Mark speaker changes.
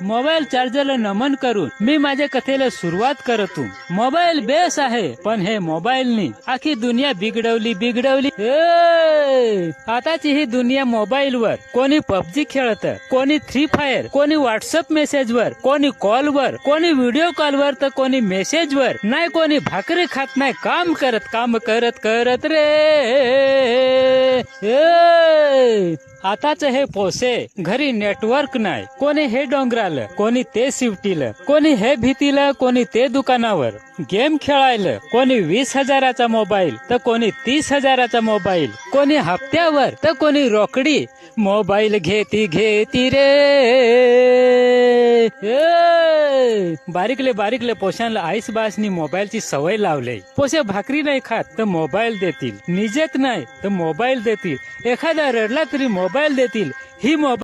Speaker 1: Mobile चार्जरला नमन करून मी माझ्या कथेला सुरुवात करतो। मोबाईल बेस आहे, पण हे मोबाईलनी आखी दुनिया बिघडवली। आताची ही दुनिया मोबाईलवर कोणी पबजी खेळत, कोणी फ्री फायर, कोणी व्हॉट्सअप मेसेजवर, कोणी कॉलवर, कोणी व्हिडिओ कॉलवर, तर कोणी मेसेजवर, नाही कोणी भाकरी खात नाही काम करत रे। आताच हे पोसे घरी नेटवर्क नाही, कोणी हे डोंगराला, कोणी ते शिवटीला, कोणी हे भीतीला, कोणी ते दुकानावर गेम खेळायला, कोणी 20,000चा मोबाईल तर कोणी 30,000चा मोबाईल, कोणी हप्त्यावर तर कोणी रोकडी मोबाईल घेती रे। बारीकले पोशांना आईस बासनी मोबाईलची सवय लावली। पोसे भाकरी नाही खात तर मोबाईल देतील, निजेत नाही तर मोबाईल देतील, एखादा रडला तरी मोबाईल देतील। ही मोबाईल